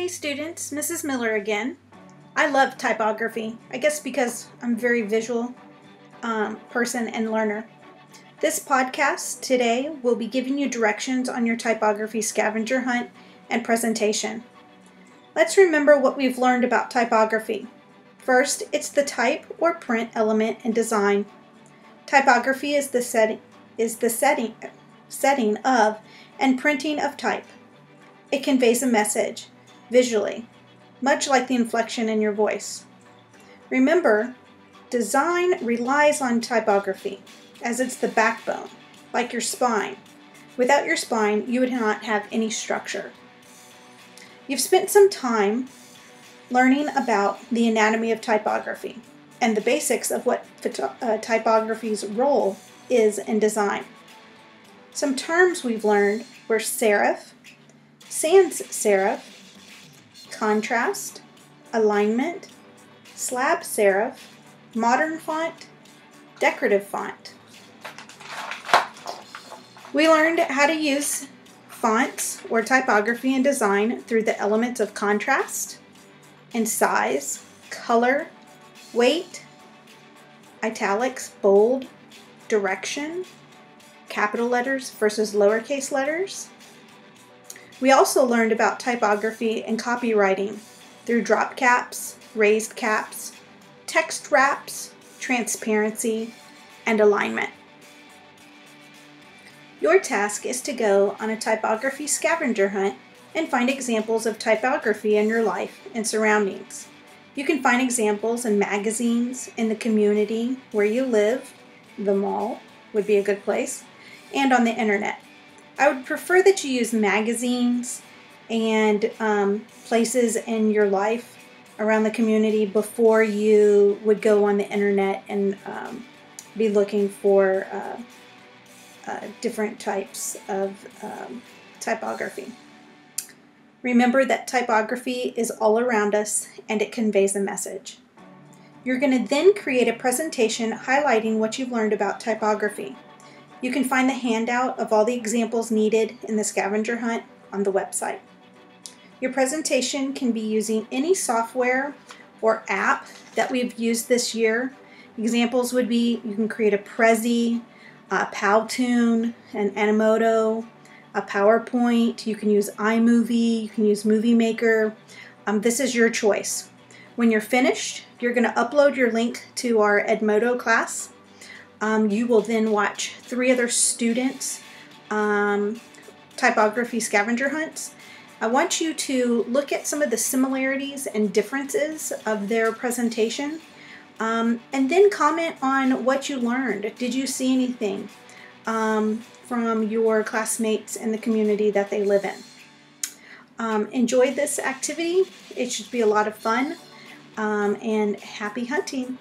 Hey students, Mrs. Miller again. I love typography, I guess because I'm a very visual person and learner. This podcast today will be giving you directions on your typography scavenger hunt and presentation. Let's remember what we've learned about typography. First, it's the type or print element in design. Typography is the setting of and printing of type. It conveys a message visually, much like the inflection in your voice. Remember, design relies on typography, as it's the backbone, like your spine. Without your spine, you would not have any structure. You've spent some time learning about the anatomy of typography and the basics of what typography's role is in design. Some terms we've learned were serif, sans serif, contrast, alignment, slab serif, modern font, decorative font. We learned how to use fonts or typography in design through the elements of contrast and size, color, weight, italics, bold, direction, capital letters versus lowercase letters. We also learned about typography and copywriting through drop caps, raised caps, text wraps, transparency, and alignment. Your task is to go on a typography scavenger hunt and find examples of typography in your life and surroundings. You can find examples in magazines, in the community where you live, the mall would be a good place, and on the internet. I would prefer that you use magazines and places in your life around the community before you would go on the internet and be looking for different types of typography. Remember that typography is all around us and it conveys a message. You're going to then create a presentation highlighting what you've learned about typography. You can find the handout of all the examples needed in the scavenger hunt on the website. Your presentation can be using any software or app that we've used this year. Examples would be you can create a Prezi, a Powtoon, an Animoto, a PowerPoint. You can use iMovie, you can use Movie Maker. This is your choice. When you're finished, you're going to upload your link to our Edmodo class. You will then watch 3 other students' typography scavenger hunts. I want you to look at some of the similarities and differences of their presentation, and then comment on what you learned. Did you see anything from your classmates and the community that they live in? Enjoy this activity. It should be a lot of fun, and happy hunting.